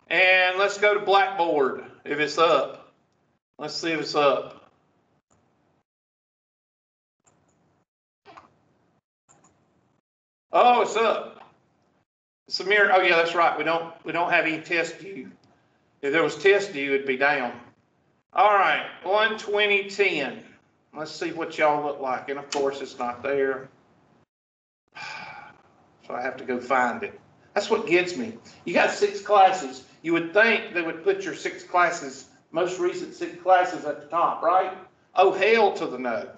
And let's go to Blackboard, if it's up. Let's see if it's up. Oh, it's up. Samir, oh yeah, that's right. We don't have any test view. If there was test view, it'd be down. All right, 12010. Let's see what y'all look like. And of course, it's not there. So I have to go find it. That's what gets me. You got 6 classes. You would think they would put your 6 classes, most recent 6 classes at the top, right? Oh, hell to the no.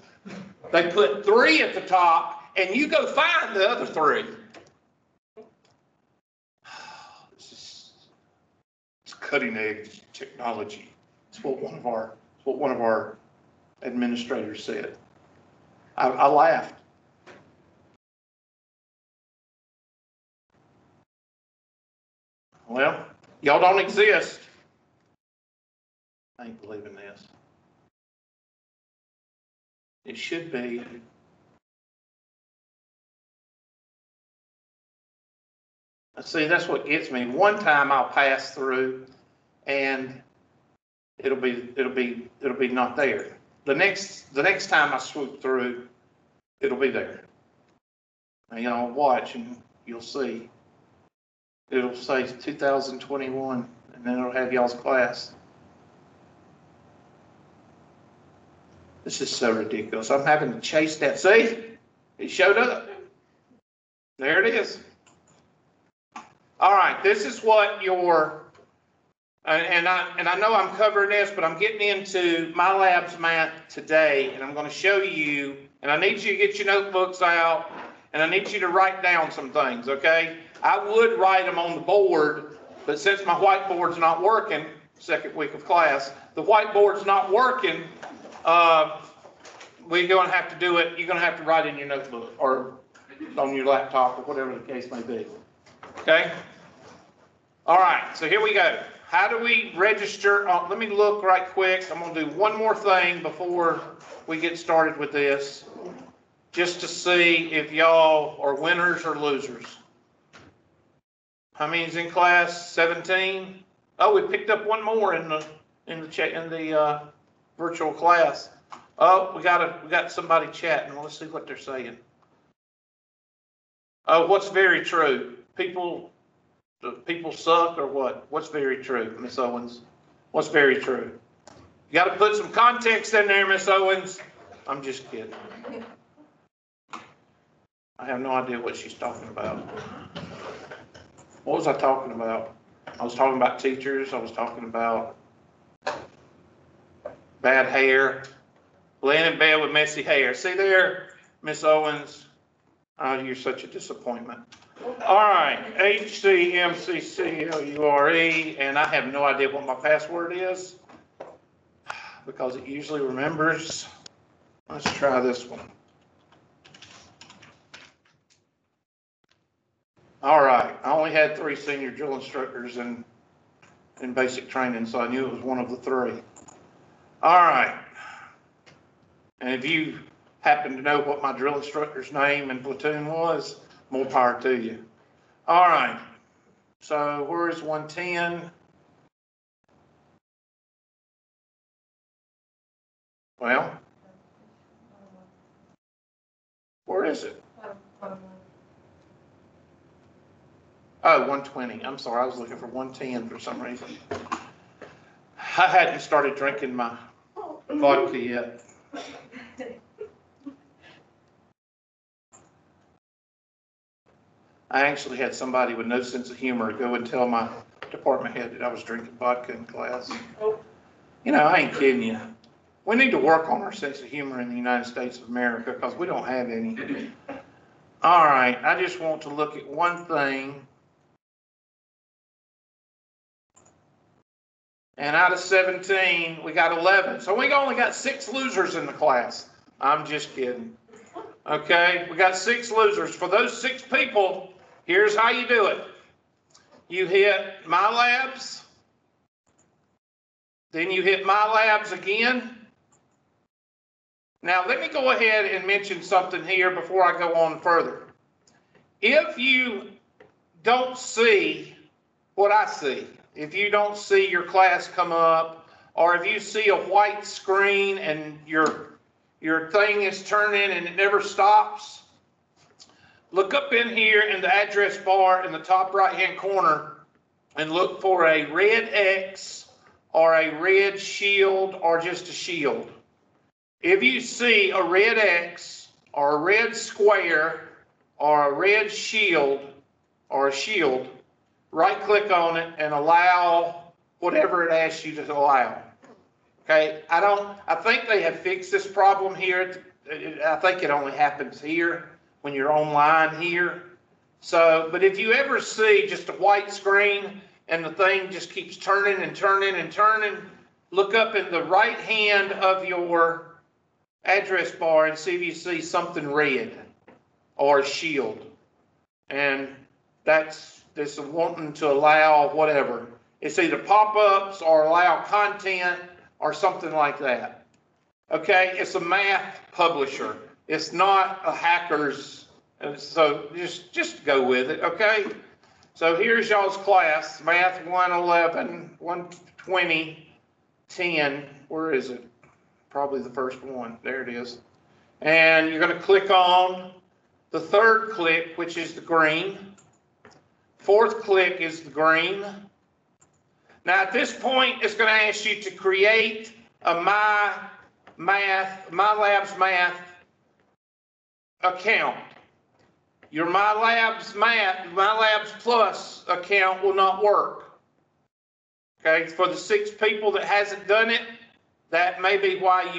They put 3 at the top, and you go find the other 3. It's cutting edge technology. It's what one of our administrators said. I laughed. Well, y'all don't exist. I ain't believing this. It should be. See, that's what gets me. One time I'll pass through, and it'll be not there. The next time I swoop through, it'll be there. And, you know, watch and you'll see. It'll say 2021, and then it'll have y'all's class. This is so ridiculous. I'm having to chase that. See, it showed up. There it is. All right, this is what your, and I know I'm covering this, but I'm getting into my lab's math today, and I'm going to show you, and I need you to get your notebooks out, and I need you to write down some things, okay? I would write them on the board, but since my whiteboard's not working, second week of class, the whiteboard's not working, we're going to have to do it, you're going to have to write in your notebook, or on your laptop, or whatever the case may be. Okay? All right, so here we go. How do we register? Let me look right quick. I'm going to do one more thing before we get started with this, just to see if y'all are winners or losers. How many's in class? 17? Oh, we picked up one more in the virtual class. Oh, we got somebody chatting. Let's see what they're saying. Oh, what's very true? People suck or what? What's very true, Miss Owens? What's very true? You got to put some context in there, Miss Owens. I'm just kidding. I have no idea what she's talking about. What was I talking about? I was talking about teachers. I was talking about bad hair. Laying in bed with messy hair. See there, Miss Owens? Oh, you're such a disappointment. All right, HCMCCLURE, and I have no idea what my password is because it usually remembers. Let's try this one. All right, I only had 3 senior drill instructors in basic training, so I knew it was one of the 3. All right, and if you happen to know what my drill instructor's name and platoon was, more power to you. All right, so where is 110? Well, where is it? Oh, 120. I'm sorry, I was looking for 110 for some reason. I hadn't started drinking my vodka yet. I actually had somebody with no sense of humor go and tell my department head that I was drinking vodka in class. You know, I ain't kidding you. We need to work on our sense of humor in the United States of America because we don't have any. All right, I just want to look at one thing. And out of 17, we got 11. So we only got 6 losers in the class. I'm just kidding. Okay, we got 6 losers. For those 6 people, here's how you do it. You hit My Labs, then you hit My Labs again. Now, let me go ahead and mention something here before I go on further. If you don't see what I see, if you don't see your class come up, or if you see a white screen and your thing is turning and it never stops, look up in here in the address bar in the top right-hand corner and look for a red X or a red shield or just a shield. If you see a red X or a red square or a red shield or a shield, right-click on it and allow whatever it asks you to allow. Okay, I think they have fixed this problem here. I think it only happens here when you're online here. So, but if you ever see just a white screen and the thing just keeps turning and turning and turning, look up in the right hand of your address bar and see if you see something red or a shield. And that's this wanting to allow whatever. It's either pop-ups or allow content or something like that. Okay, it's a math publisher. It's not a hacker's, so just go with it, okay? So here's y'all's class, Math 111, 120, 10. Where is it? Probably the first one. There it is. And you're going to click on the third click, which is the green. Fourth click is the green. Now at this point, it's going to ask you to create a MyLabs Math account. Your MyLabs Plus account will not work. Okay, for the 6 people that hasn't done it, that may be why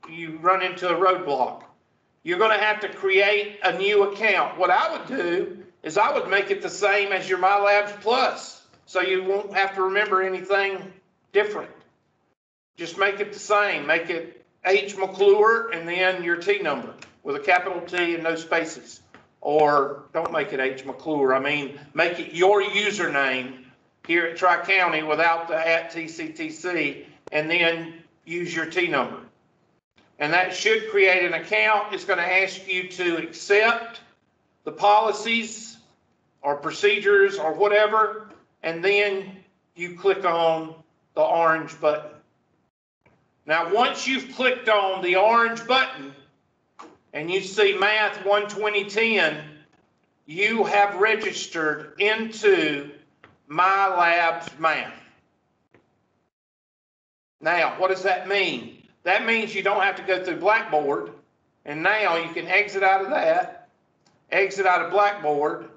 you run into a roadblock. You're going to have to create a new account. What I would do is I would make it the same as your MyLabs Plus, so you won't have to remember anything different. Just make it the same. Make it H. McClure and then your T number with a capital T and no spaces. Or don't make it H. McClure. I mean, make it your username here at Tri-County without the @TCTC, and then use your T number. And that should create an account. It's going to ask you to accept the policies or procedures or whatever, and then you click on the orange button. Now, once you've clicked on the orange button and you see Math 12010, you have registered into MyLabs Math. Now, what does that mean? That means you don't have to go through Blackboard, and now you can exit out of that, exit out of Blackboard,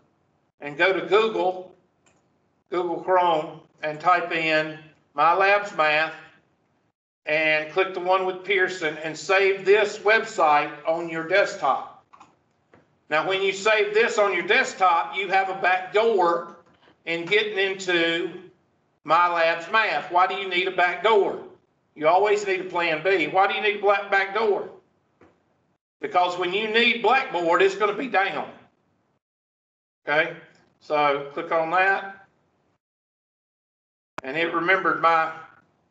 and go to Google Chrome, and type in MyLabs Math, and click the one with Pearson, and save this website on your desktop. Now, when you save this on your desktop, you have a back door in getting into MyLabs Math. Why do you need a back door? You always need a plan B. Why do you need a back door? Because when you need Blackboard, it's going to be down. Okay, so click on that. And it remembered my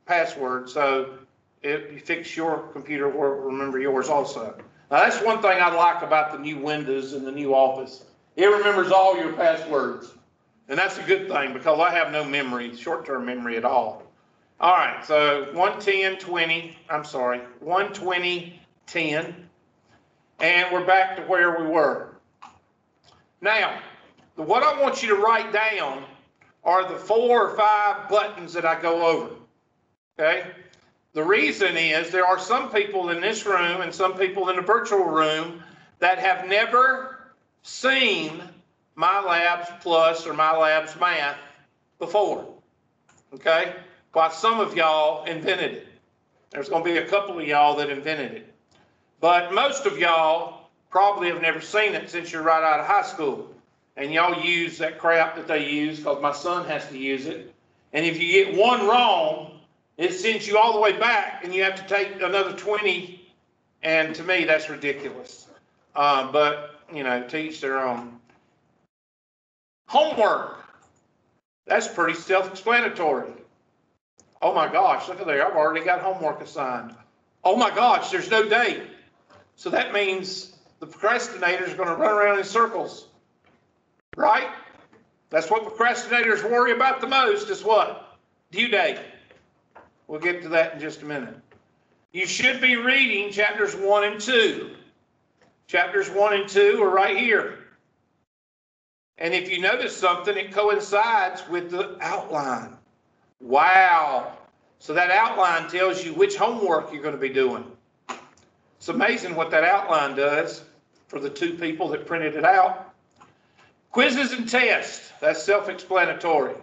password, so if you fix your computer, it will remember yours also. Now, that's one thing I like about the new Windows and the new Office. It remembers all your passwords. And that's a good thing because I have no memory, short-term memory at all. All right, so 12010, and we're back to where we were. Now, what I want you to write down are the 4 or 5 buttons that I go over, okay? The reason is there are some people in this room and some people in the virtual room that have never seen MyLabs Plus or MyLabs Math before, okay? While some of y'all invented it. There's going to be a couple of y'all that invented it. But most of y'all probably have never seen it since you're right out of high school. And y'all use that crap that they use because my son has to use it. And if you get one wrong, it sends you all the way back and you have to take another 20. And to me, that's ridiculous. But, you know, to each their own. Homework. That's pretty self-explanatory. Oh my gosh, look at there, I've already got homework assigned. Oh my gosh, there's no date. So that means the procrastinator is going to run around in circles, right? That's what procrastinators worry about the most is what? due date. We'll get to that in just a minute. You should be reading chapters 1 and 2. Chapters 1 and 2 are right here. And if you notice something, it coincides with the outline. Wow. So that outline tells you which homework you're going to be doing. It's amazing what that outline does for the two people that printed it out. Quizzes and tests, that's self-explanatory.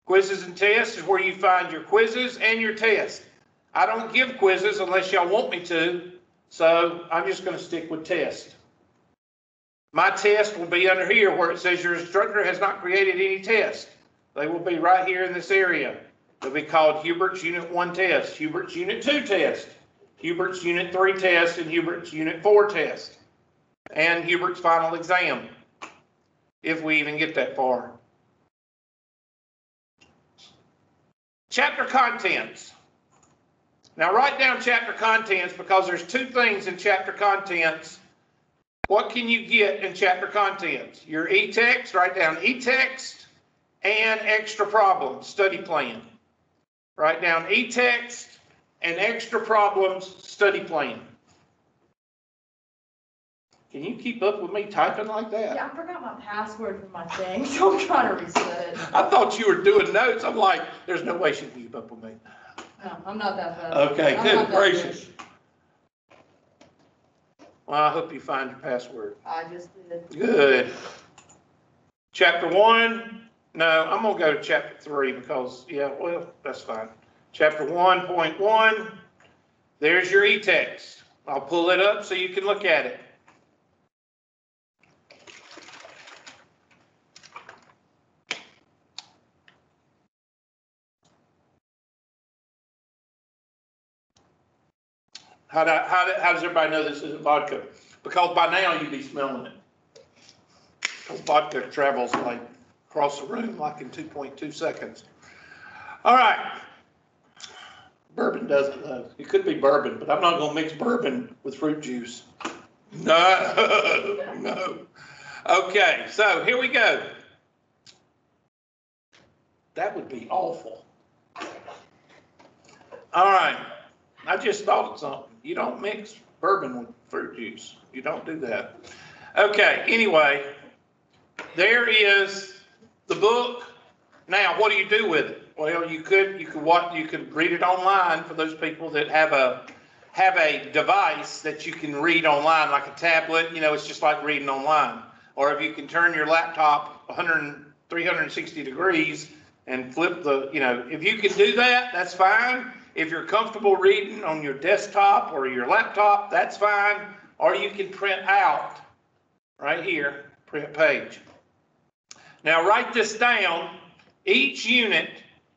Quizzes and tests is where you find your quizzes and your tests. I don't give quizzes unless y'all want me to, so I'm just going to stick with tests. My test will be under here where it says your instructor has not created any tests. They will be right here in this area. They'll be called Hubert's Unit 1 test, Hubert's Unit 2 test, Hubert's Unit 3 test, and Hubert's Unit 4 test, and Hubert's final exam, if we even get that far. Chapter contents. Now write down chapter contents because there's two things in chapter contents. What can you get in chapter contents? Your e-text, write down e-text and extra problems, study plan. Write down e-text and extra problems, study plan. Can you keep up with me typing like that? Yeah, I forgot my password for my thing, so I'm trying to reset it. I thought you were doing notes. I'm like, there's no way she can keep up with me. No, I'm not that bad. Okay, good gracious. Well, I hope you find your password. I just did. Good. Chapter 1. No, I'm going to go to chapter 3 because, yeah, well, that's fine. Chapter 1.1. There's your e-text. I'll pull it up so you can look at it. How does everybody know this isn't vodka? Because by now you'd be smelling it. Because vodka travels like across the room like in 2.2 seconds. All right. Bourbon doesn't though. It could be bourbon, but I'm not going to mix bourbon with fruit juice. No, no. Okay, so here we go. That would be awful. All right. I just thought of something. You don't mix bourbon with fruit juice. You don't do that. Okay, anyway, there is the book. Now, what do you do with it? Well, you could read it online for those people that have a device that you can read online, like a tablet. You know, it's just like reading online. Or if you can turn your laptop 360 degrees and flip the, if you can do that, that's fine. If you're comfortable reading on your desktop or your laptop, that's fine. Or you can print out right here, print page. Now write this down. Each unit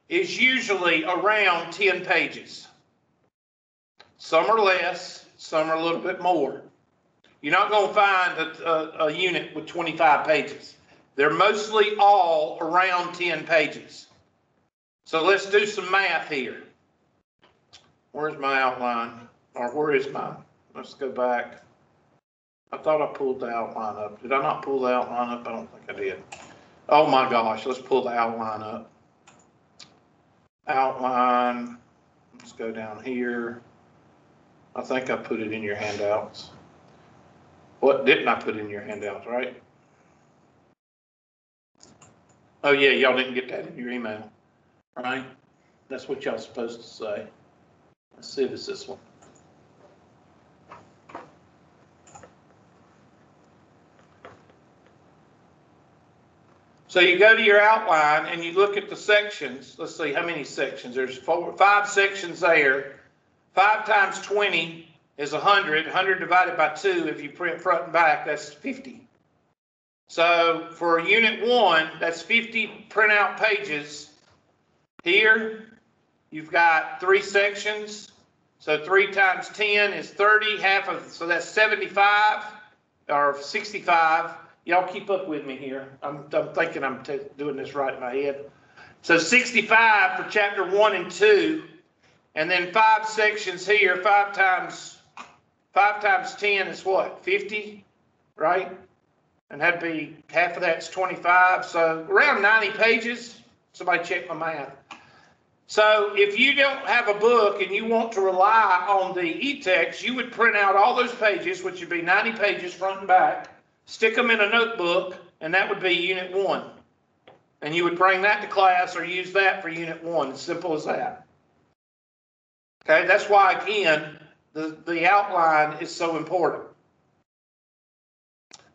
is usually around 10 pages. Some are less, some are a little bit more. You're not going to find a unit with 25 pages. They're mostly all around 10 pages. So let's do some math here. Where's my outline? Or where is mine? Let's go back. I thought I pulled the outline up. Did I not pull the outline up? I don't think I did. Oh my gosh, let's pull the outline up. Outline, let's go down here. I think I put it in your handouts. What didn't I put in your handouts, right? Oh yeah, y'all didn't get that in your email, right? That's what y'all supposed to say. Let's see if it's this one. So you go to your outline and you look at the sections. Let's see how many sections. There's 5 sections there. 5 times 20 is 100. 100 divided by 2, if you print front and back, that's 50. So for unit 1, that's 50 printout pages. Here, you've got 3 sections. So 3 times 10 is 30. So that's 75 or 65. Y'all keep up with me here. I'm thinking I'm doing this right in my head. So 65 for chapter 1 and 2, and then 5 sections here. 5 times 10 is what? 50, right? And that'd be half of that's 25. So around 90 pages. Somebody check my math. So if you don't have a book and you want to rely on the e-text, you would print out all those pages, which would be 90 pages front and back, stick them in a notebook, and that would be Unit 1. And you would bring that to class or use that for Unit 1, as simple as that. Okay, that's why, again, the outline is so important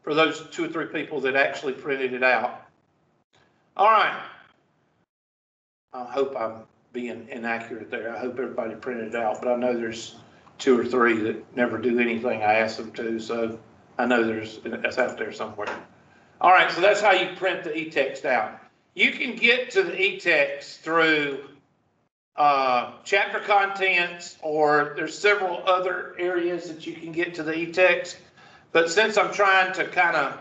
for those 2 or 3 people that actually printed it out. All right. I hope I'm being inaccurate there. I hope everybody printed it out, but I know there's 2 or 3 that never do anything I ask them to, so I know that's out there somewhere. All right, so that's how you print the e-text out. You can get to the e-text through chapter contents, or there's several other areas that you can get to the e-text, but since I'm trying to kind of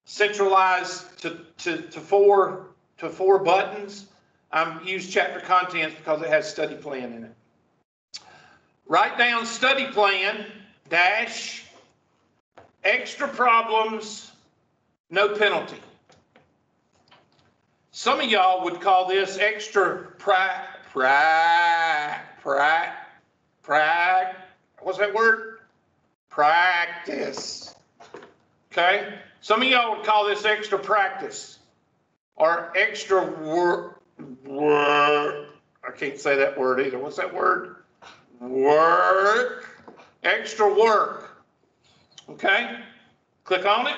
centralize to four buttons, I'm use chapter contents because it has study plan in it. Write down study plan dash extra problems, no penalty. Some of y'all would call this extra what's that word? Practice. Okay? Some of y'all would call this extra practice or extra work. I can't say that word either. What's that word? Work. Extra work. Okay? Click on it.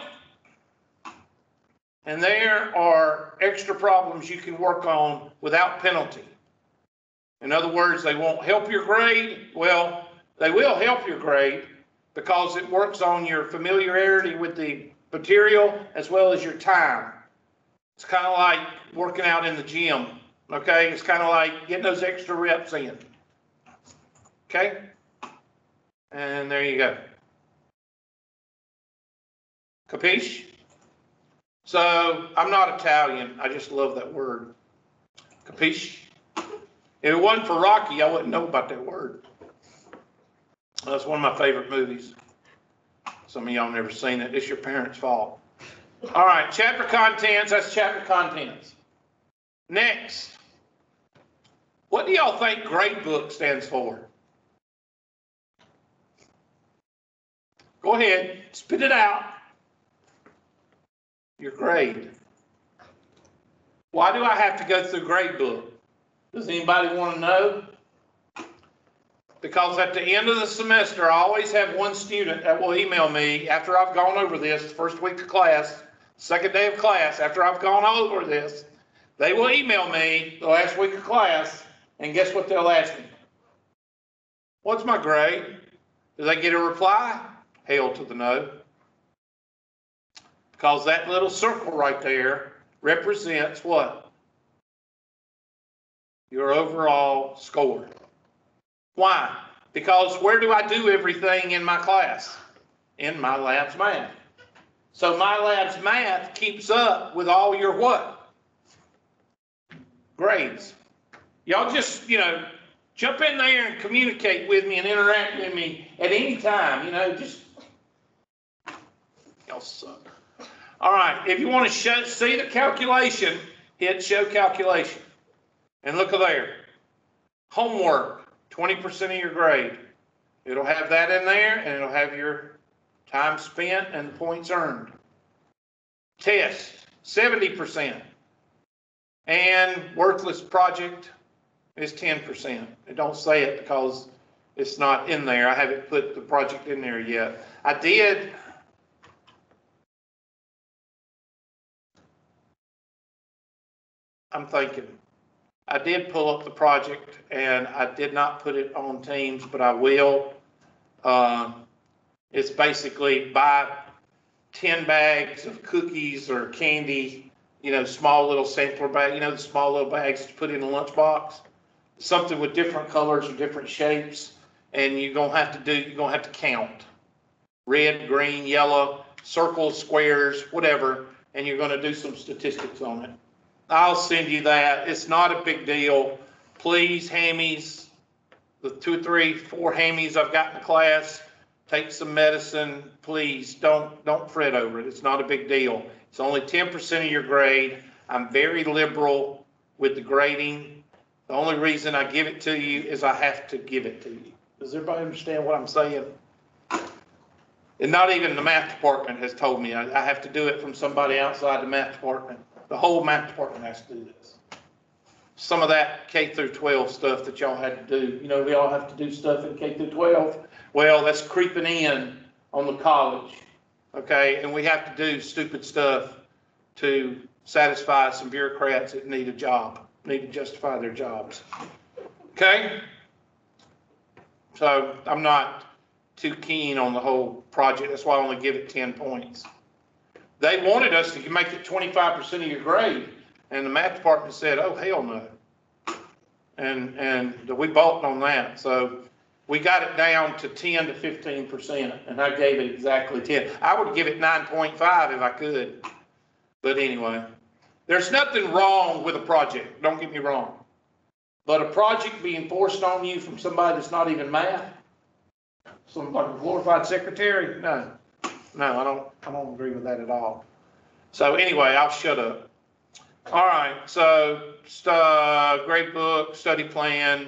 And there are extra problems you can work on without penalty. In other words, they won't help your grade. Well, they will help your grade because it works on your familiarity with the material as well as your time. It's kind of like working out in the gym, okay? It's kind of like getting those extra reps in, okay? And there you go. Capiche? So, I'm not Italian. I just love that word. Capiche? If it wasn't for Rocky, I wouldn't know about that word. That's one of my favorite movies. Some of y'all never seen it. It's your parents' fault. All right, chapter contents. That's chapter contents. Next. What do y'all think grade book stands for? Go ahead, spit it out. Your grade. Why do I have to go through grade book? Does anybody want to know? Because at the end of the semester, I always have one student that will email me after I've gone over this, the first week of class, second day of class, after I've gone over this, they will email me the last week of class, and guess what they'll ask me? What's my grade? Do they get a reply? Hell to the no. Because that little circle right there represents what? Your overall score. Why? Because where do I do everything in my class? In my lab's math. So my lab's math keeps up with all your what? Grades. Y'all just, jump in there and communicate with me and interact with me at any time, just, y'all suck. All right, if you want to see the calculation, hit show calculation. And look at there. Homework. 20% of your grade. It'll have that in there, and it'll have your time spent and the points earned. Test, 70%. And worthless project is 10%. It don't say it because it's not in there. I haven't put the project in there yet. I did pull up the project, and I did not put it on Teams, but I will. It's basically buy 10 bags of cookies or candy, small little sampler bag, the small little bags to put in a lunchbox, something with different colors or different shapes, and you're gonna have to count red, green, yellow, circles, squares, whatever, and you're gonna do some statistics on it. I'll send you that. It's not a big deal. Please, hammies, the 2, 3, 4 hammies I've got in the class, take some medicine. Please don't fret over it. It's not a big deal. It's only 10% of your grade. I'm very liberal with the grading. The only reason I give it to you is I have to give it to you. Does everybody understand what I'm saying? And not even the math department has told me I have to do it from somebody outside the math department. The whole math department has to do this. Some of that K through 12 stuff that y'all had to do, you know, we all have to do stuff in K through 12. Well, that's creeping in on the college, okay? And we have to do stupid stuff to satisfy some bureaucrats that need a job, need to justify their jobs, okay? So I'm not too keen on the whole project. That's why I only give it 10 points. They wanted us to make it 25% of your grade. And the math department said, oh, hell no. And we balked on that. So we got it down to 10 to 15%. And I gave it exactly 10. I would give it 9.5 if I could. But anyway, there's nothing wrong with a project. Don't get me wrong. But a project being forced on you from somebody that's not even math, some like a glorified secretary, no, I don't agree with that at all. So anyway, I'll shut up. All right, so grade book, study plan.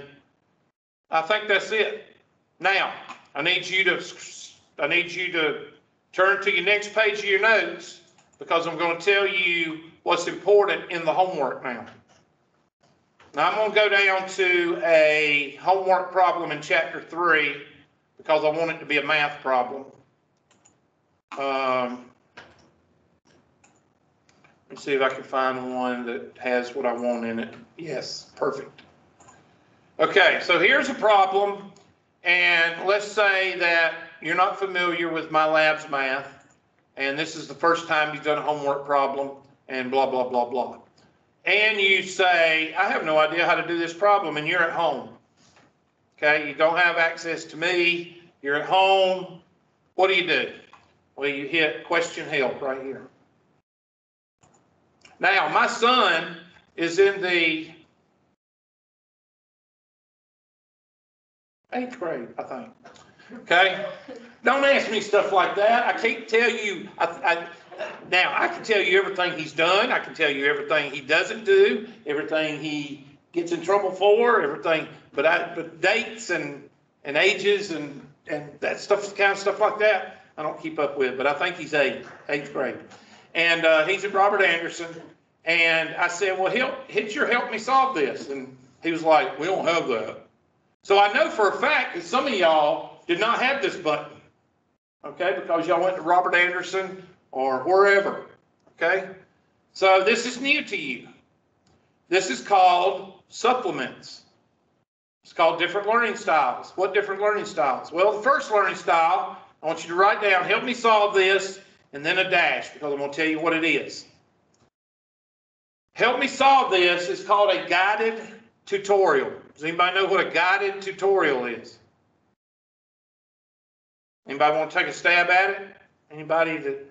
I think that's it. Now, I need you to turn to your next page of your notes because I'm going to tell you what's important in the homework now. Now I'm going to go down to a homework problem in chapter 3 because I want it to be a math problem. Let's see if I can find one that has what I want in it. Yes, perfect. Okay, so here's a problem, and let's say that you're not familiar with my lab's math, and this is the first time you've done a homework problem, and blah, blah, blah, blah. And you say, I have no idea how to do this problem, and you're at home. Okay, you don't have access to me, you're at home. What do? Well, you hit question help right here. Now, my son is in the 8th grade, I think. Okay? Don't ask me stuff like that. I can't tell you. Now, I can tell you everything he's done. I can tell you everything he doesn't do, everything he gets in trouble for, everything. But dates and ages and that stuff, kind of stuff like that, I don't keep up with. But I think he's 8th grade. And he's at Robert Anderson. And I said, well, help me solve this. And he was like, we don't have that. So I know for a fact that some of y'all did not have this button, okay, because y'all went to Robert Anderson or wherever, okay? So this is new to you. This is called supplements. It's called different learning styles. What different learning styles? Well, the first learning style, I want you to write down, help me solve this, and then a dash, because I'm going to tell you what it is. Help me solve this is called a guided tutorial. Does anybody know what a guided tutorial is? Anybody want to take a stab at it? Anybody that,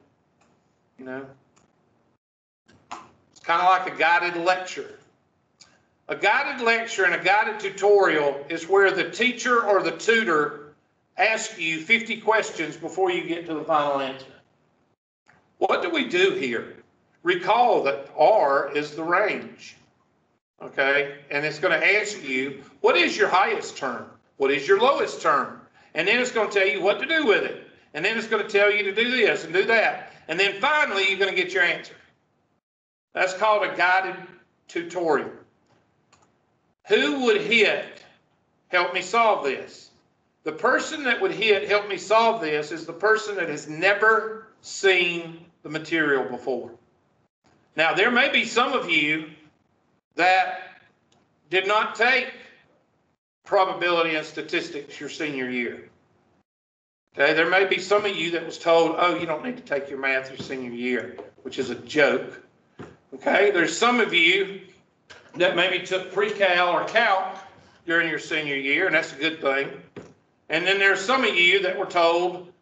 you know? It's kind of like a guided lecture. A guided lecture and a guided tutorial is where the teacher or the tutor asks you 50 questions before you get to the final answer. What do we do here? Recall that R is the range, okay? And it's going to ask you, what is your highest term? What is your lowest term? And then it's going to tell you what to do with it. And then it's going to tell you to do this and do that. And then finally, you're going to get your answer. That's called a guided tutorial. Who would hit, help me solve this? The person that would hit, help me solve this, is the person that has never seen the material before. Now, there may be some of you that did not take probability and statistics your senior year. Okay, there may be some of you that was told, oh, you don't need to take your math your senior year, which is a joke. Okay, there's some of you that maybe took pre-cal or calc during your senior year, and that's a good thing. And then there's some of you that were told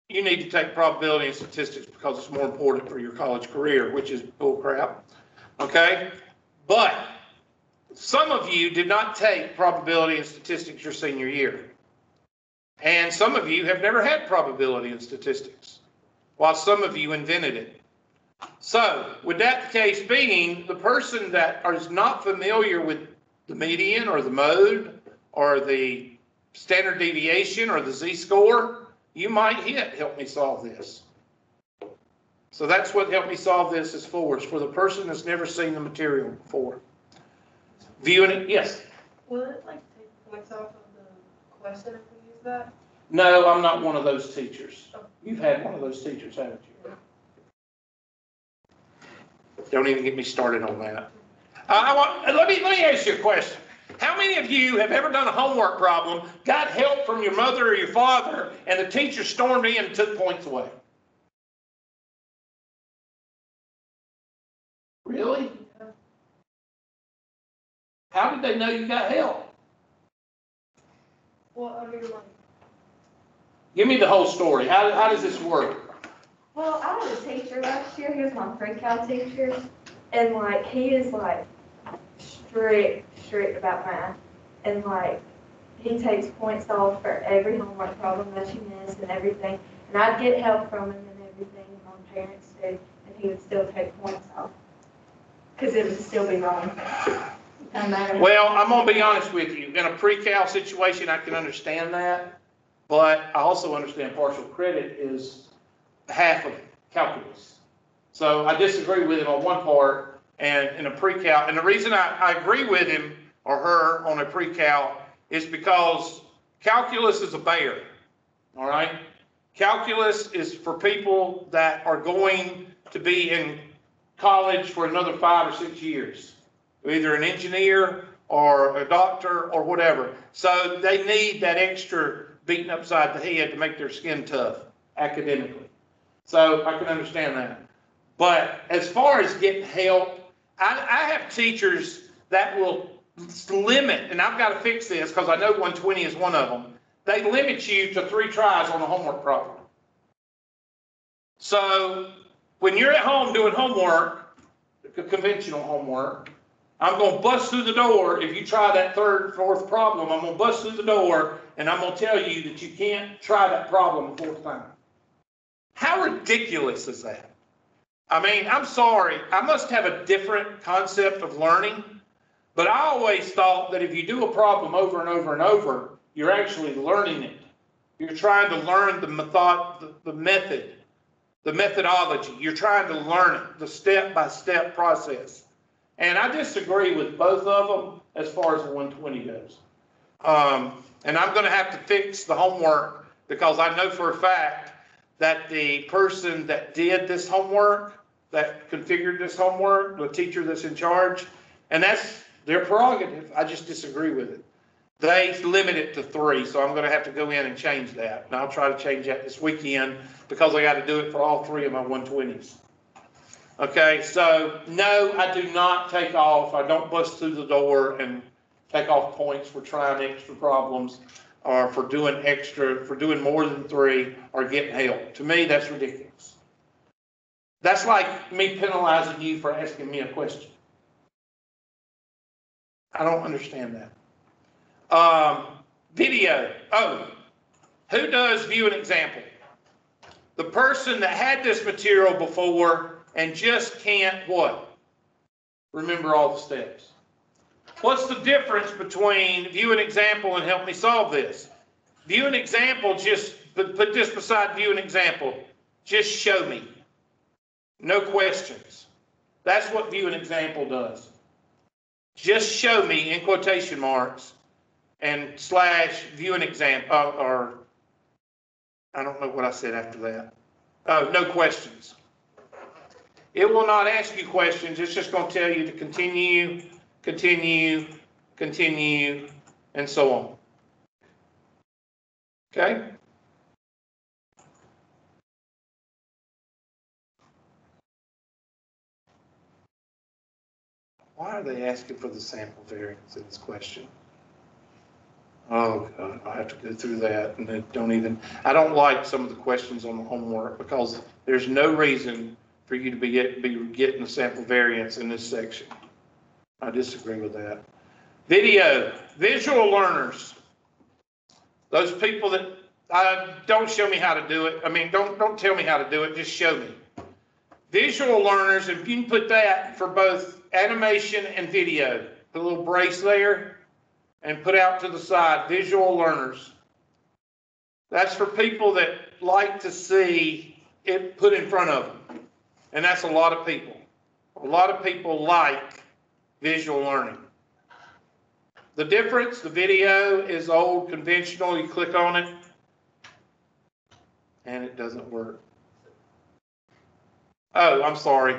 you need to take probability and statistics because it's more important for your college career, which is bullcrap. Okay, but some of you did not take probability and statistics your senior year. And some of you have never had probability and statistics, while some of you invented it. So, with that case being, the person that is not familiar with the median or the mode or the standard deviation or the z-score, you might hit help me solve this. So that's what help me solve this is for. It's for the person that's never seen the material before. Viewing it, yes? Will it like take points off of the question if we use that? No, I'm not one of those teachers. You've had one of those teachers, haven't you? Don't even get me started on that. Let me ask you a question. How many of you have ever done a homework problem, got help from your mother or your father, and the teacher stormed in and took points away? Really? How did they know you got help? Well, I mean, like, Give me the whole story. How does this work? Well, I had a teacher last year, he was my pre-cal teacher, and like, he is like strict about math. And like, he takes points off for every homework problem that you miss and everything. And I'd get help from him and everything, and my parents too, and he would still take points off. Because it would still be wrong. Doesn't matter. Well, I'm going to be honest with you. In a pre-cal situation, I can understand that. But I also understand partial credit is half of calculus. So I disagree with him on one part and in a pre-cal. And the reason I agree with him or her on a pre-cal is because calculus is a bear. All right? Calculus is for people that are going to be in college for another 5 or 6 years. Either an engineer or a doctor or whatever. So they need that extra beating upside the head to make their skin tough academically. So I can understand that. But as far as getting help, I have teachers that will limit, and I've got to fix this because I know 120 is one of them. They limit you to 3 tries on a homework problem. So when you're at home doing homework, conventional homework, I'm going to bust through the door. If you try that 3rd, 4th problem, I'm going to bust through the door and I'm going to tell you that you can't try that problem a 4th time. How ridiculous is that? I mean, I'm sorry. I must have a different concept of learning, but I always thought that if you do a problem over and over and over, you're actually learning it. You're trying to learn the method, the methodology. You're trying to learn it, the step-by-step process. And I disagree with both of them as far as the 120 goes. And I'm going to have to fix the homework because I know for a fact that the person that did this homework, that configured this homework, the teacher that's in charge, and that's their prerogative. I just disagree with it. They limit it to 3, so I'm going to have to go in and change that. And I'll try to change that this weekend because I got to do it for all 3 of my 120s. Okay, so no, I do not take off. I don't bust through the door and take off points for trying extra problems or for doing more than 3 or getting help. To me, that's ridiculous. That's like me penalizing you for asking me a question. I don't understand that. Video. Oh, who does view an example? The person that had this material before and just can't what? Remember all the steps. What's the difference between view an example and help me solve this? View an example, just put this beside view an example. Just show me. No questions. That's what view an example does. Just show me in quotation marks and / view an example, or I don't know what I said after that. Oh, no questions. It will not ask you questions. It's just going to tell you to continue, continue, continue, and so on. Okay? Why are they asking for the sample variance in this question? Oh, God, I have to go through that, and I don't like some of the questions on the homework because there's no reason for you to be getting the sample variance in this section. I disagree with that. Video, visual learners. Those people that, don't show me how to do it. I mean, don't tell me how to do it, just show me. Visual learners, if you can put that for both animation and video. put a little brace there, and put out to the side, visual learners. That's for people that like to see it put in front of them. And that's a lot of people. A lot of people like visual learning. The difference, the video is old, conventional. You click on it, and it doesn't work. Oh, I'm sorry.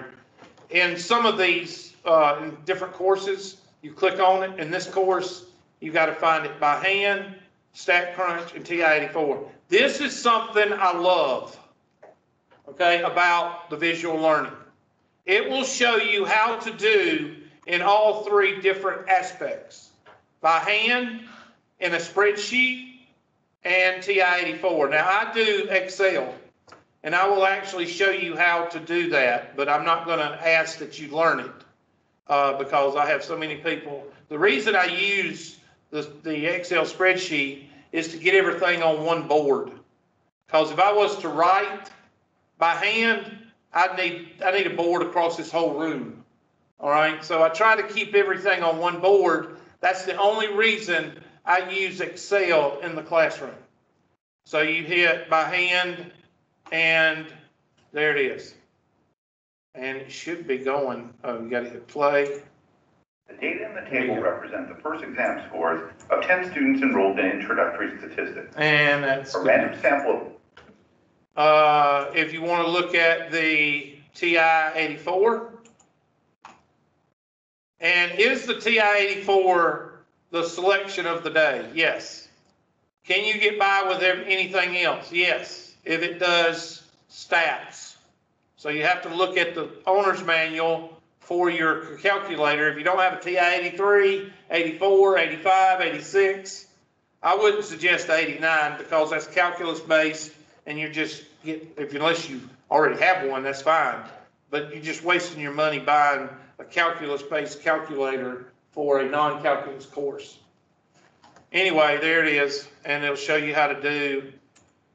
In some of these, in different courses, you click on it. In this course, you got to find it by hand, StatCrunch, and TI-84. This is something I love, okay, about the visual learning. It will show you how to do in all three different aspects: by hand, in a spreadsheet, and TI-84. Now, I do Excel, and I will actually show you how to do that, but I'm not going to ask that you learn it because I have so many people. The reason I use the Excel spreadsheet is to get everything on one board. Because if I was to write by hand, I need a board across this whole room. All right, so I try to keep everything on one board. That's the only reason I use Excel in the classroom. So you hit by hand, and there it is. And it should be going. Oh, you got to hit play. The data in the table represent the first exam scores of 10 students enrolled in introductory statistics. And that's a random sample. If you want to look at the TI-84, and is the TI-84 the selection of the day? Yes. Can you get by with anything else? Yes, if it does stats. So you have to look at the owner's manual for your calculator. If you don't have a TI-83, 84, 85, 86, I wouldn't suggest 89 because that's calculus based, and you're just unless you already have one, that's fine. But you're just wasting your money buying a calculus based calculator for a non-calculus course. Anyway, there it is, and it'll show you how to do,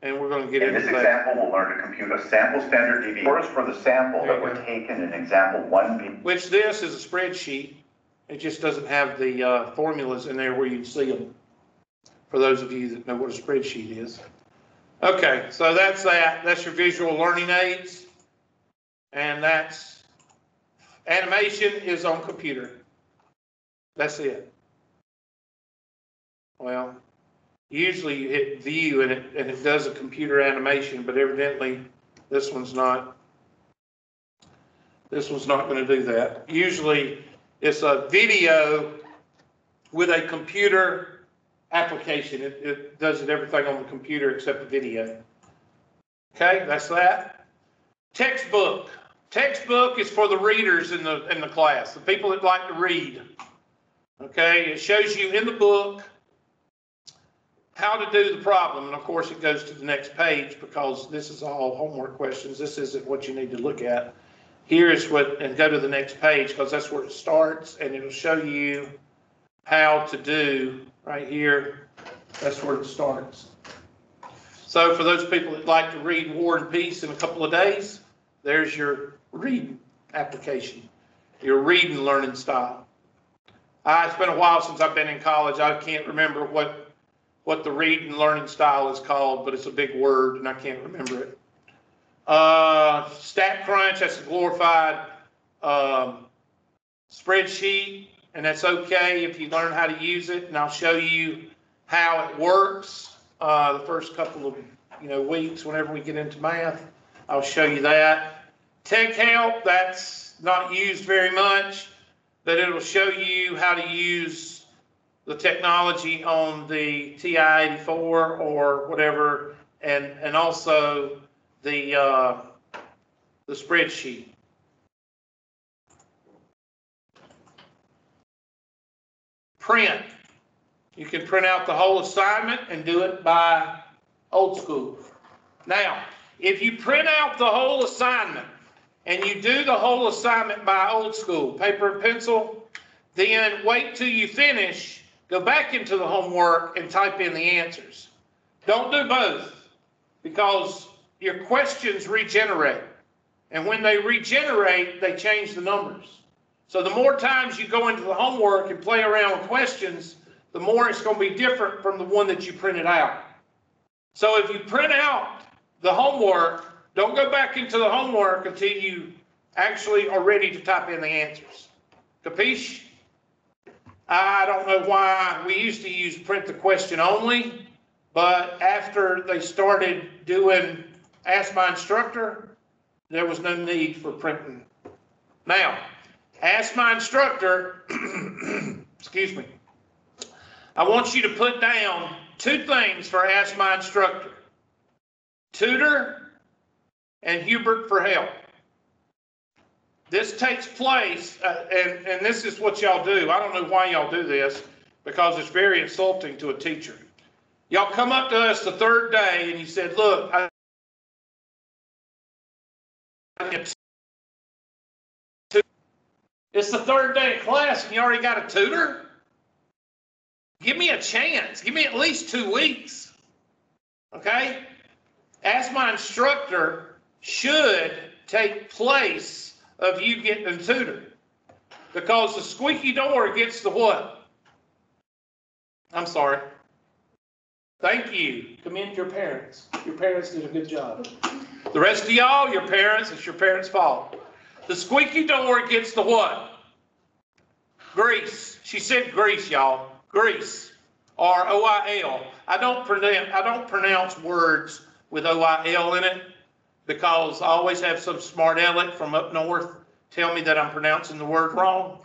and we're going to get into that. In this example, we'll learn to compute a sample standard deviation. First, for the sample that were taken in example 1B. Which this is a spreadsheet. It just doesn't have the formulas in there where you see them, for those of you that know what a spreadsheet is. Okay, so that's that. That's your visual learning aids. And that's animation is on computer. That's it. Well, usually you hit view and it does a computer animation, but evidently this one's not. This one's not going to do that. Usually it's a video with a computer application. It does everything on the computer except the video. Okay, that's that. Textbook. Textbook is for the readers in the class, the people that like to read. Okay, it shows you in the book how to do the problem, and of course it goes to the next page because this is all homework questions. This isn't what you need to look at. Here is what, and go to the next page because that's where it starts, and it'll show you how to do right here. That's where it starts. So for those people that like to read War and Peace in a couple of days, there's your reading application, your reading learning style. It's been a while since I've been in college. I can't remember what the reading learning style is called, but it's a big word and I can't remember it. StatCrunch, that's a glorified spreadsheet, and that's okay if you learn how to use it, and I'll show you how it works the first couple of weeks whenever we get into math. I'll show you that. Tech Help, that's not used very much, but it'll show you how to use the technology on the TI-84 or whatever, and also the spreadsheet. Print. You can print out the whole assignment and do it by old school. Now, if you print out the whole assignment and you do the whole assignment by old school, paper and pencil, then wait till you finish, go back into the homework and type in the answers. Don't do both because your questions regenerate. And when they regenerate, they change the numbers. So the more times you go into the homework and play around with questions, the more it's going to be different from the one that you printed out. So if you print out the homework, don't go back into the homework until you actually are ready to type in the answers. Capiche? I don't know why we used to use print the question only, but after they started doing Ask My Instructor, there was no need for printing. Now, Ask My Instructor, excuse me, I want you to put down 2 things for Ask My Instructor: tutor and Hubert for help. This takes place, and this is what y'all do. I don't know why y'all do this, because it's very insulting to a teacher. Y'all come up to us the 3rd day and you said, look, it's the 3rd day of class and you already got a tutor? Give me a chance. Give me at least 2 weeks. Okay? Ask My Instructor should take place of you getting a tutor, because the squeaky door gets the what? I'm sorry. Thank you. Commend your parents. Your parents did a good job. The rest of y'all, your parents, it's your parents' fault. The squeaky door gets the what? Grease. She said grease, y'all. Grease. Or O-I-L. I don't pronounce words with O-I-L in it, because I always have some smart aleck from up north tell me that I'm pronouncing the word wrong.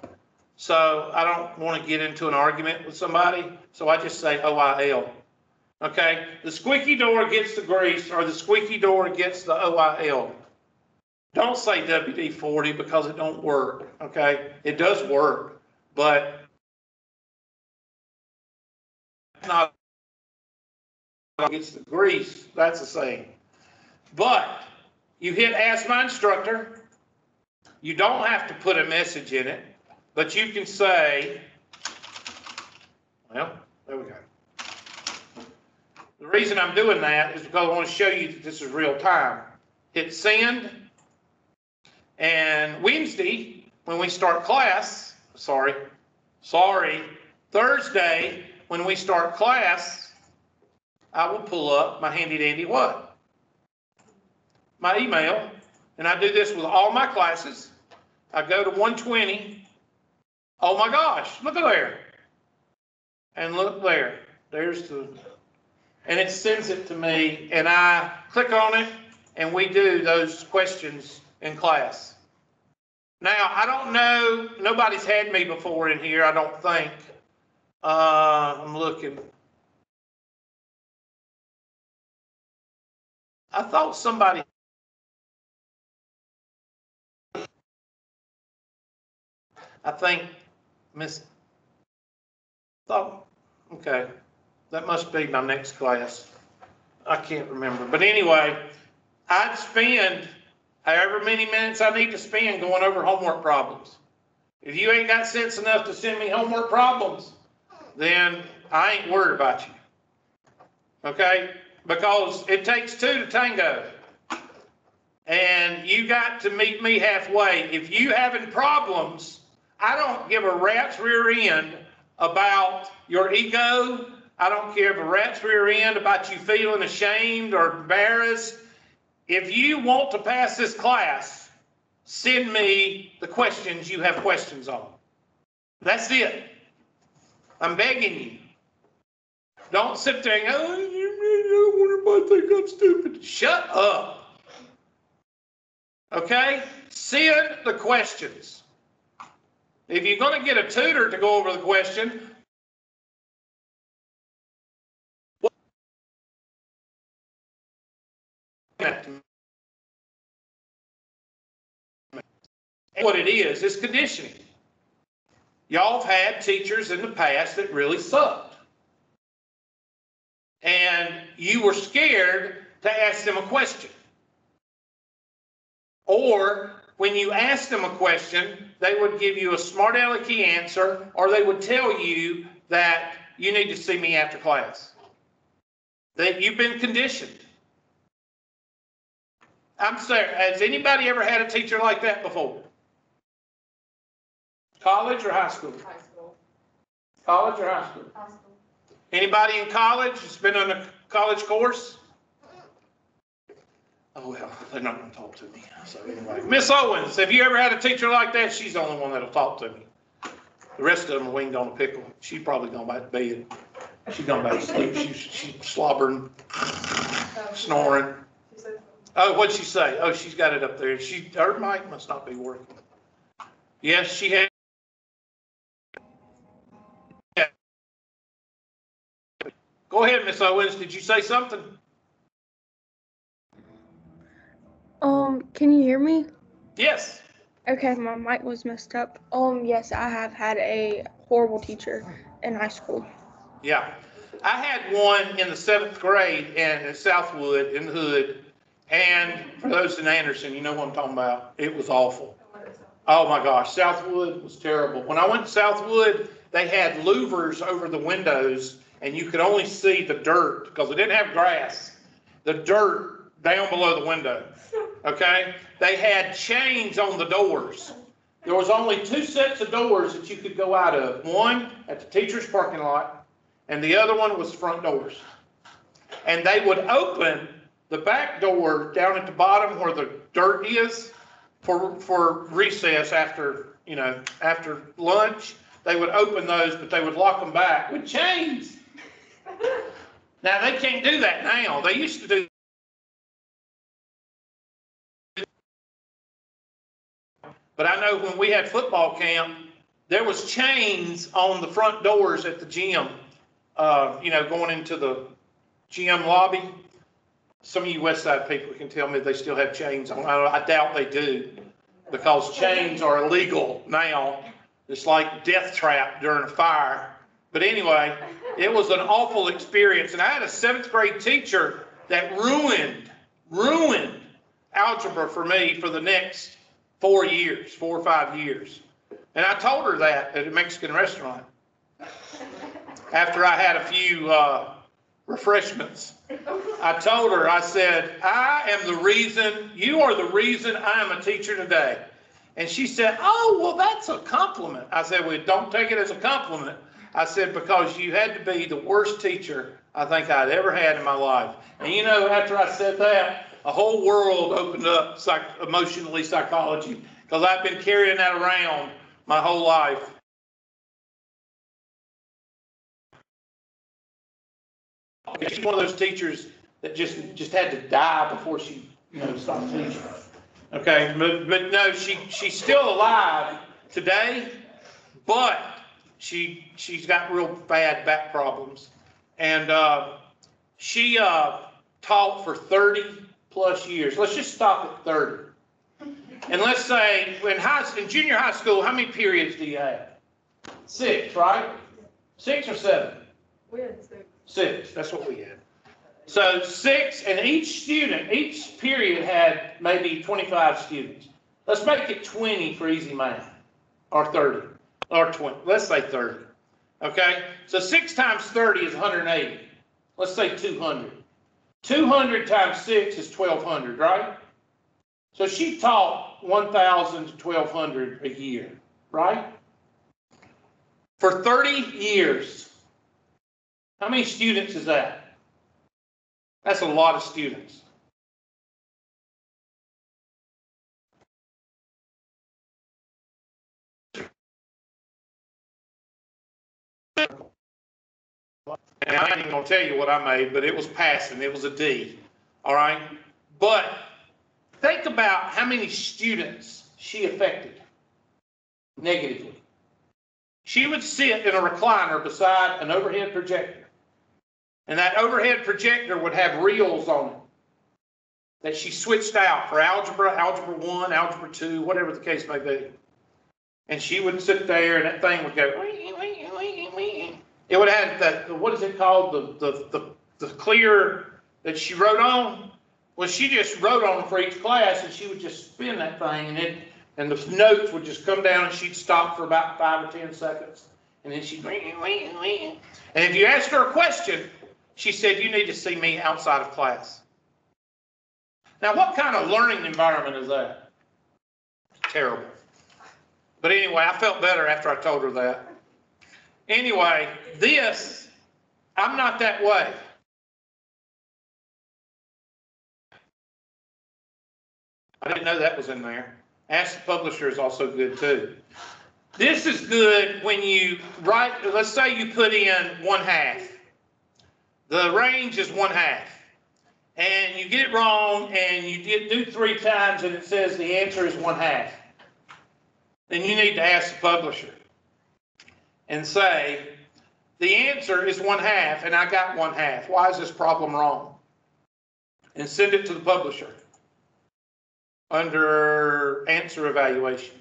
So I don't want to get into an argument with somebody, so I just say O-I-L. Okay? The squeaky door gets the grease, or the squeaky door gets the O-I-L. Don't say WD-40, because it don't work. Okay? It does work, but not gets the grease. That's the same. But you hit Ask My Instructor. You don't have to put a message in it, but you can say, well, there we go. The reason I'm doing that is because I want to show you that this is real time. Hit send, and Wednesday, when we start class, Thursday, when we start class, I will pull up my handy dandy what? My email, and I do this with all my classes. I go to 120. Oh my gosh, look at there. And look there. There's the, and it sends it to me, and I click on it, and we do those questions in class. Now, I don't know, nobody's had me before in here, I don't think. I'm looking. I thought somebody. I think Miss. Thought, okay, that must be my next class. I can't remember, but anyway, I'd spend however many minutes I need to spend going over homework problems. If you ain't got sense enough to send me homework problems, then I ain't worried about you. Okay? Because it takes 2 to tango. And you got to meet me halfway. If you having problems, I don't give a rat's rear end about your ego. I don't give a rat's rear end about you feeling ashamed or embarrassed. If you want to pass this class, send me the questions you have questions on. That's it. I'm begging you. Don't sit there and go, I wonder if I think I'm stupid. Shut up. Okay? Send the questions. If you're going to get a tutor to go over the question, what it is conditioning. Y'all have had teachers in the past that really sucked. And you were scared to ask them a question. Or when you asked them a question, they would give you a smart alecky answer, or they would tell you that you need to see me after class. That you've been conditioned. I'm sorry, has anybody ever had a teacher like that before? College or high school? High school. College or high school? High school. Anybody in college that's been on a college course? Oh, well, they're not going to talk to me. So anyway, Miss Owens, have you ever had a teacher like that? She's the only one that'll talk to me. The rest of them are winged on a pickle. She's probably gone back to bed. She's gone back to sleep. She's slobbering, snoring. She said something. Oh, what'd she say? Oh, she's got it up there. Her mic must not be working. Yes, she had. Go ahead, Miss Owens. Did you say something? Can you hear me? Yes. Okay, my mic was messed up. Yes, I have had a horrible teacher in high school. Yeah. I had one in the 7th grade and at Southwood in the hood. And for those in Anderson, you know what I'm talking about. It was awful. Oh my gosh, Southwood was terrible. When I went to Southwood, they had louvers over the windows and you could only see the dirt because it didn't have grass. The dirt down below the window. Okay? They had chains on the doors. There was only 2 sets of doors that you could go out of. One at the teacher's parking lot and the other one was front doors. And they would open the back door down at the bottom where the dirt is for recess after lunch. They would open those, but they would lock them back with chains. Now they can't do that now. They used to do. But I know when we had football camp, there was chains on the front doors at the gym, going into the gym lobby. Some of you West Side people can tell me they still have chains on. I doubt they do because chains are illegal now. It's like death trap during a fire. But anyway, it was an awful experience. And I had a 7th grade teacher that ruined algebra for me for the next 4 or 5 years. And I told her that at a Mexican restaurant after I had a few refreshments. I told her, I said, you are the reason I am a teacher today. And she said, oh, well, that's a compliment. I said, well, don't take it as a compliment. I said, because you had to be the worst teacher I think I'd ever had in my life. And after I said that, a whole world opened up emotionally psychology because I've been carrying that around my whole life. She's one of those teachers that just had to die before she stopped teaching. Okay, but no, she's still alive today, but she's got real bad back problems, and she taught for 30 plus years. Let's just stop at 30. And let's say in junior high school, how many periods do you have? 6, right? 6 or 7? We had 6. 6, that's what we had. So 6, and each period had maybe 25 students. Let's make it 20 for easy math, or 30, or 20. Let's say 30, okay? So 6 times 30 is 180. Let's say 200. 200 times 6 is 1,200, right? So she taught 1,000 to 1,200 a year, right? For 30 years. How many students is that? That's a lot of students. And I ain't even gonna tell you what I made, but it was passing. It was a D. All right? But think about how many students she affected negatively. She would sit in a recliner beside an overhead projector. And that overhead projector would have reels on it that she switched out for algebra, algebra 1, algebra 2, whatever the case may be. And she would sit there and that thing would go, it would have that, what is it called? The clear that she wrote on. Well, she just wrote on for each class and she would just spin that thing and the notes would just come down and she'd stop for about 5 or 10 seconds. And then she'd, and if you asked her a question, she said, you need to see me outside of class. Now, what kind of learning environment is that? It's terrible. But anyway, I felt better after I told her that. Anyway, this, I'm not that way. I didn't know that was in there. Ask the Publisher is also good too. This is good when you write, let's say you put in 1/2. The range is 1/2. And you get it wrong and you do 3 times and it says the answer is 1/2. Then you need to ask the publisher and say, the answer is 1/2 and I got 1/2. Why is this problem wrong? And send it to the publisher under answer evaluation.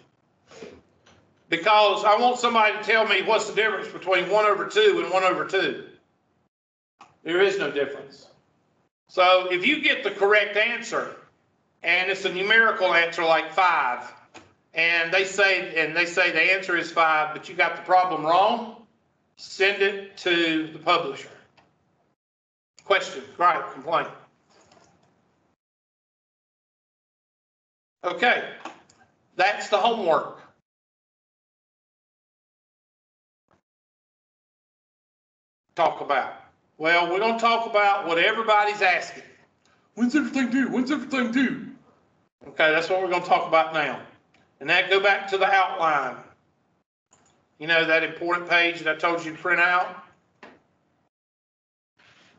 Because I want somebody to tell me what's the difference between 1/2 and 1/2. There is no difference. So if you get the correct answer and it's a numerical answer like 5, and they say the answer is 5, but you got the problem wrong, send it to the publisher. Question, right, complaint. Okay, that's the homework. Talk about. Well, we're going to talk about what everybody's asking. When's everything due? When's everything due? Okay, that's what we're going to talk about now. And that go back to the outline. You know, that important page that I told you to print out?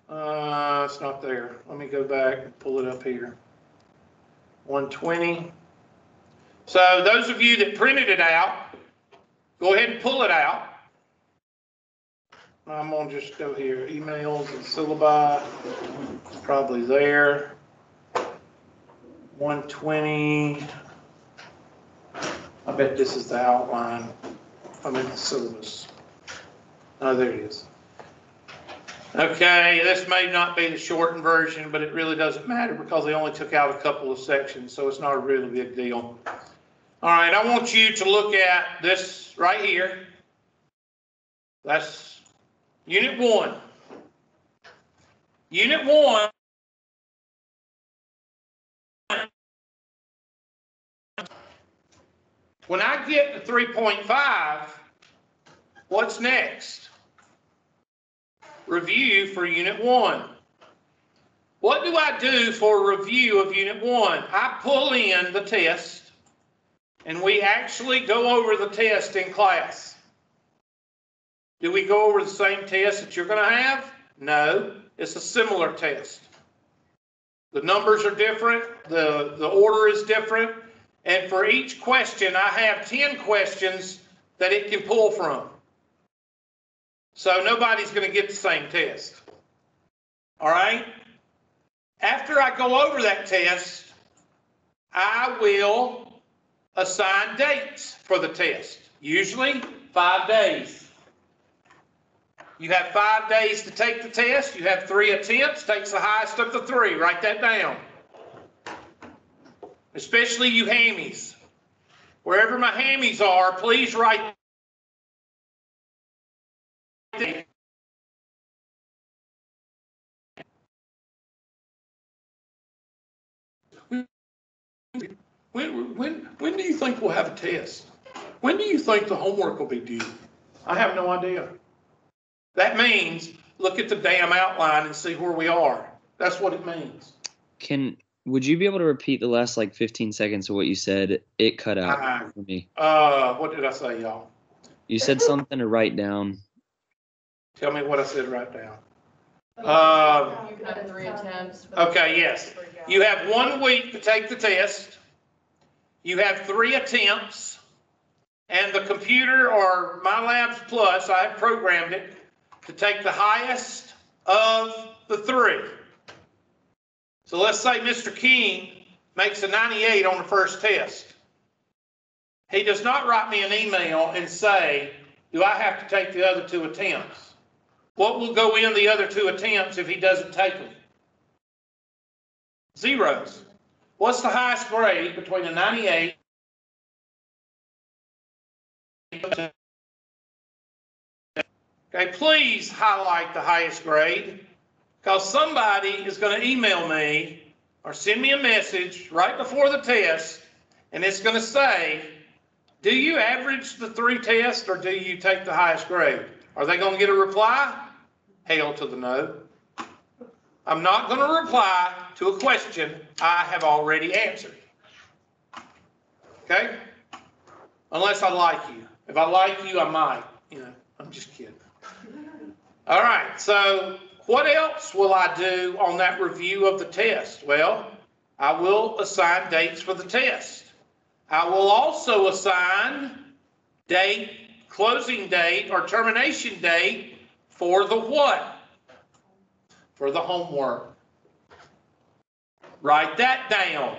It's not there. Let me go back and pull it up here. 120. So those of you that printed it out, go ahead and pull it out. I'm going to just go here, emails and syllabi, it's probably there. 120, I bet this is the outline. I mean the syllabus. Oh, there it is. Okay, this may not be the shortened version, but it really doesn't matter because they only took out a couple of sections, so it's not a really big deal. All right, I want you to look at this right here. That's Unit 1. Unit 1. When I get to 3.5, what's next? Review for Unit 1. What do I do for review of Unit 1? I pull in the test, and we actually go over the test in class. Do we go over the same test that you're going to have? No, it's a similar test. The numbers are different, the order is different, and for each question, I have 10 questions that it can pull from. So nobody's going to get the same test. All right? After I go over that test, I will assign dates for the test, usually 5 days. You have 5 days to take the test. You have 3 attempts. Takes the highest of the 3. Write that down. Especially you hammies. Wherever my hammies are, please write. When do you think we'll have a test? When do you think the homework will be due? I have no idea. That means look at the damn outline and see where we are. That's what it means. Would you be able to repeat the last like 15 seconds of what you said? It cut out for me. What did I say, y'all? You said something to write down. Tell me what I said right down. You can have 3 attempts. Okay, yes. You have 1 week to take the test. You have 3 attempts. And the computer or MyLabs Plus, I have programmed it to take the highest of the 3. So let's say Mr. King makes a 98 on the first test. He does not write me an email and say, do I have to take the other 2 attempts? What will go in the other 2 attempts if he doesn't take them? Zeros. What's the highest grade between a 98 Okay, please highlight the highest grade because somebody is going to email me or send me a message right before the test and it's going to say do you average the 3 tests or do you take the highest grade? Are they going to get a reply? Hell to the no. I'm not going to reply to a question I have already answered. Okay? Unless I like you. If I like you, I might. You know, I'm just kidding. All right, so what else will I do on that review of the test? Well, I will assign dates for the test. I will also assign date, closing date, or termination date for the what? For the homework. Write that down.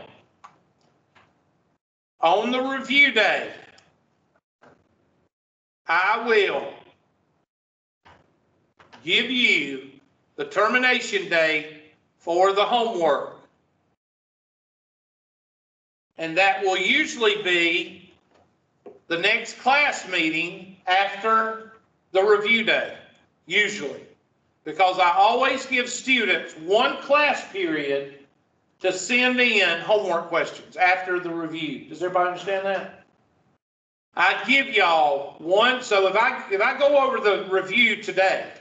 On the review day, I will give you the termination date for the homework. And that will usually be the next class meeting after the review day, usually. Because I always give students 1 class period to send in homework questions after the review. Does everybody understand that? I give y'all 1, so if I go over the review today,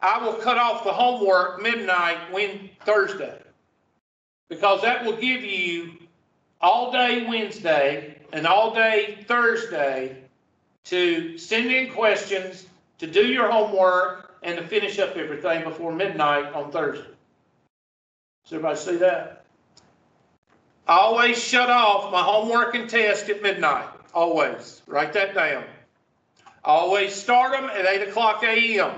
I will cut off the homework midnight Thursday. Because that will give you all day Wednesday and all day Thursday to send in questions, to do your homework, and to finish up everything before midnight on Thursday. Does everybody see that? I always shut off my homework and test at midnight. Always. Write that down. I always start them at 8 o'clock a.m.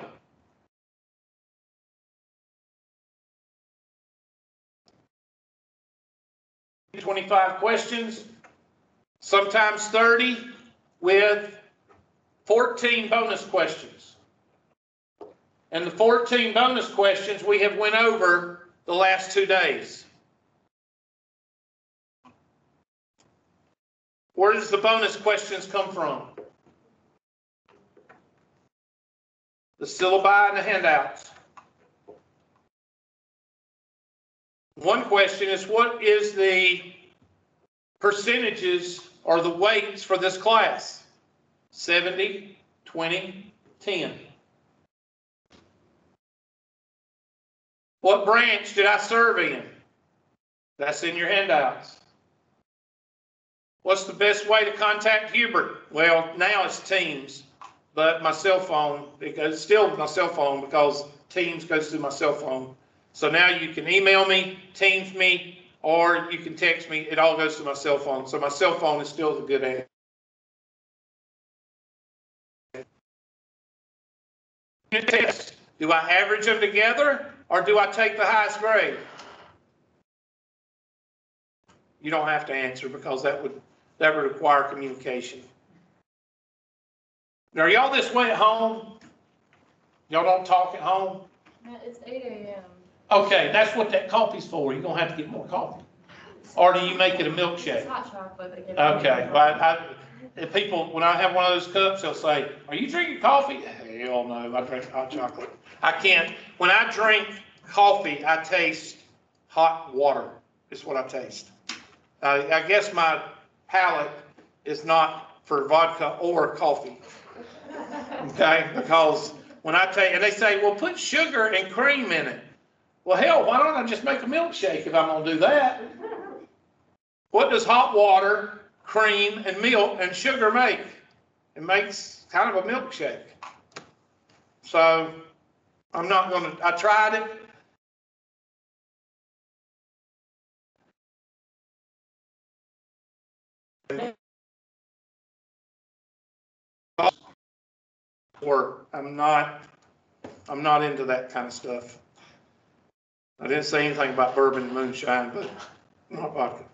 $25 questions, sometimes 30, with 14 bonus questions. And the 14 bonus questions we have went over the last 2 days. Where does the bonus questions come from? The syllabi and the handouts. One question is, what is the percentages or the weights for this class? 70, 20, 10. What branch did I serve in? That's in your handouts. What's the best way to contact Hubert? Well, now it's Teams, but my cell phone, it's still my cell phone because Teams goes through my cell phone. So now you can email me, Teams me, or you can text me. It all goes to my cell phone. So my cell phone is still the good answer. Test. Do I average them together or do I take the highest grade? You don't have to answer because that would require communication. Now, are y'all this way at home? Y'all don't talk at home? It's 8 a.m. Okay, that's what that coffee's for. You're gonna have to get more coffee. Or do you make it a milkshake? It's hot chocolate. Okay, well, if people, when I have one of those cups, they'll say, "Are you drinking coffee?" Hell no, I drink hot chocolate. I can't. When I drink coffee, I taste hot water. Is what I taste. I guess my palate is not for vodka or coffee. Okay, because when I take, and they say, "Well, put sugar and cream in it." Well, hell, why don't I just make a milkshake if I'm gonna do that? What does hot water, cream, and milk and sugar make? It makes kind of a milkshake. So I'm not gonna, I tried it. Work. I'm not into that kind of stuff. I didn't say anything about bourbon and moonshine, but not vodka.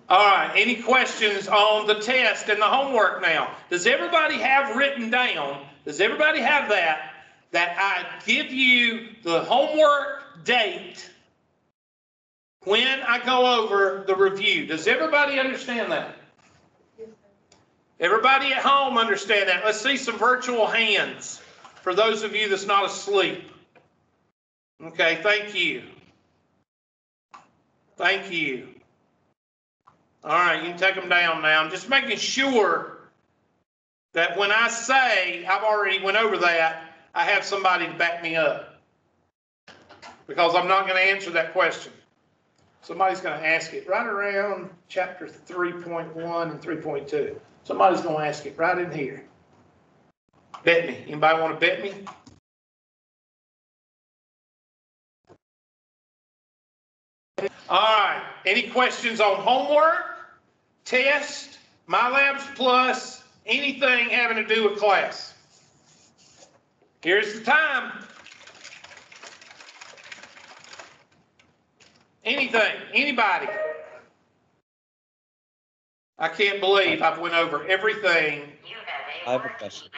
All right, any questions on the test and the homework now? Does everybody have written down, does everybody have that I give you the homework date when I go over the review? Does everybody understand that? Everybody at home understand that? Let's see some virtual hands for those of you that's not asleep. Okay, thank you. Thank you. All right, you can take them down now. I'm just making sure that when I say I've already went over that, I have somebody to back me up. Because I'm not going to answer that question. Somebody's going to ask it right around chapter 3.1 and 3.2. Somebody's going to ask it right in here. Bet me. Anybody want to bet me? All right. Any questions on homework, test, MyLabs Plus, anything having to do with class? Here's the time. Anything, anybody? I can't believe I've went over everything. I have a question.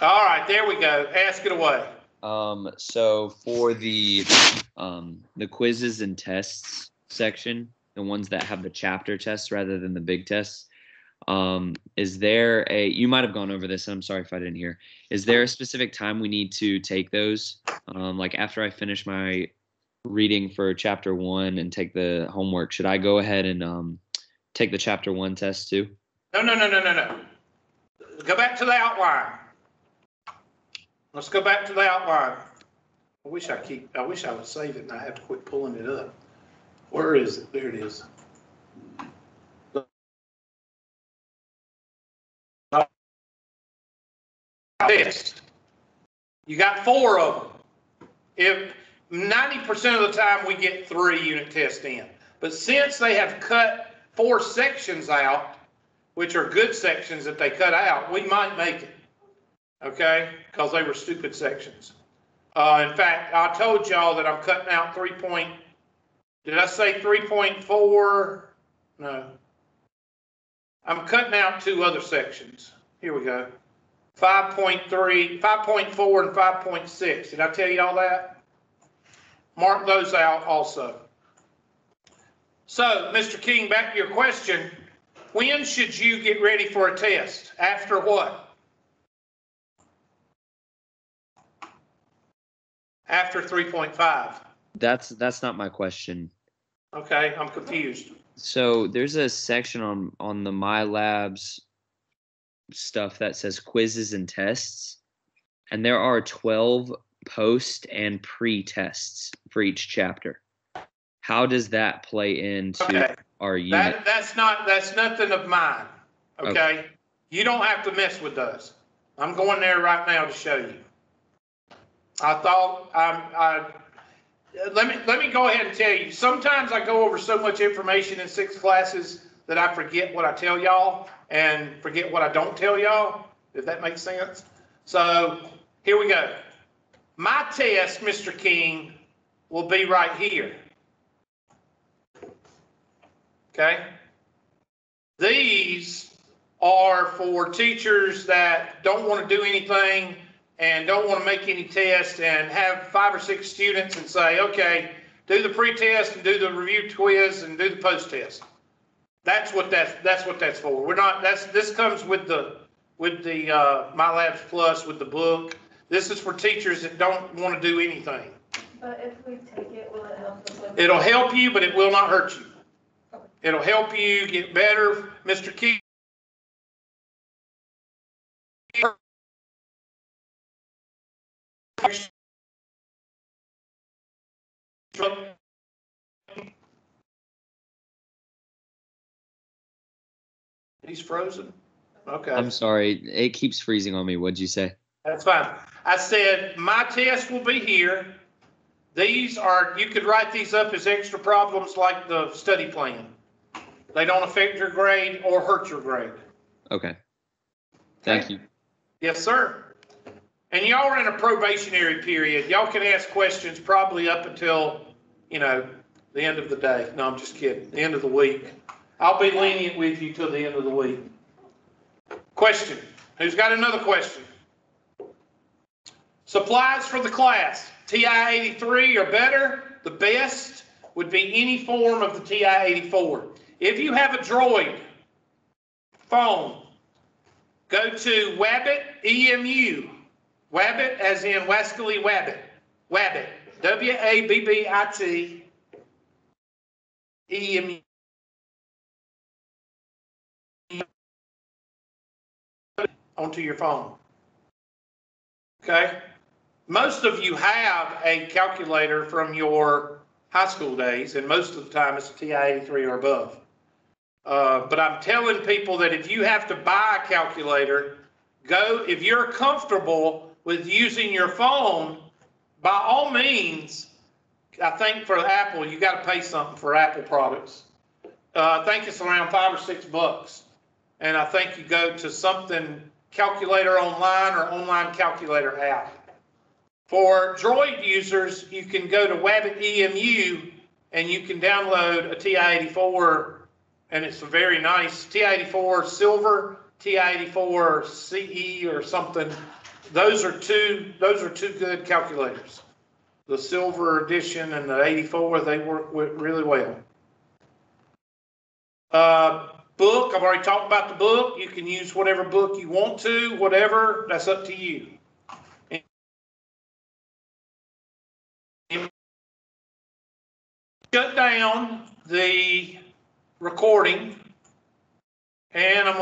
All right, there we go. Ask it away. So for the quizzes and tests section, the ones that have the chapter tests rather than the big tests, is there you might have gone over this, and I'm sorry if I didn't hear. Is there a specific time we need to take those? Like after I finish my reading for chapter 1 and take the homework, should I go ahead and take the chapter 1 test too? No. Go back to the outline. Let's go back to the outline. I wish I would save it and I have to quit pulling it up. Where is it? There it is. Test. You got 4 of them. If 90% of the time we get 3 unit tests in, but since they have cut 4 sections out, which are good sections that they cut out, we might make it. Okay, because they were stupid sections. In fact, I told y'all that I'm cutting out did I say 3.4? No. I'm cutting out 2 other sections. Here we go. 5.3, 5.4 and 5.6. Did I tell you all that? Mark those out also. So, Mr. King, back to your question. When should you get ready for a test? After what? After 3.5. That's not my question. Okay, I'm confused. So there's a section on the MyLabs stuff that says quizzes and tests, and there are 12 post and pre-tests for each chapter. How does that play into our unit? That's nothing of mine. Okay? You don't have to mess with those. I'm going there right now to show you. Let me go ahead and tell you. Sometimes I go over so much information in 6 classes that I forget what I tell y'all and forget what I don't tell y'all, if that makes sense. So here we go. My test, Mr. King, will be right here. Okay? These are for teachers that don't want to do anything and don't want to make any tests and have 5 or 6 students and say, okay, do the pre-test and do the review quiz and do the post-test. That's what that's for. We're not. This comes with the MyLabs Plus with the book. This is for teachers that don't want to do anything. But if we take it, will it help us? It'll help you, but it will not hurt you. It'll help you get better, Mr. Key. He's frozen? Okay. I'm sorry, it keeps freezing on me. What'd you say? That's fine. I said my test will be here. These are, you could write these up as extra problems like the study plan. They don't affect your grade or hurt your grade. Okay. Thank you. Yes, sir. And y'all are in a probationary period. Y'all can ask questions probably up until, the end of the day. No, I'm just kidding. The end of the week. I'll be lenient with you till the end of the week. Question. Who's got another question? Supplies for the class. TI-83 or better. The best would be any form of the TI-84. If you have a Droid phone, go to Wabbit EMU. Wabbit as in Wascally Wabbit. Wabbit. WABBIT EMU. onto your phone. Okay? Most of you have a calculator from your high school days, and most of the time it's a TI-83 or above. But I'm telling people that if you have to buy a calculator, if you're comfortable with using your phone, by all means, I think for Apple, you got to pay something for Apple products. I think it's around $5 or $6. And I think you go to something calculator online or online calculator app. For Droid users, you can go to Wabbit EMU and you can download a TI-84, and it's a very nice TI-84 Silver, TI-84 CE or something. Those are two good calculators. The Silver Edition and the 84, they work really well. Book, I've already talked about the book. You can use whatever book you want to, whatever, that's up to you. Shut down the recording, and I'm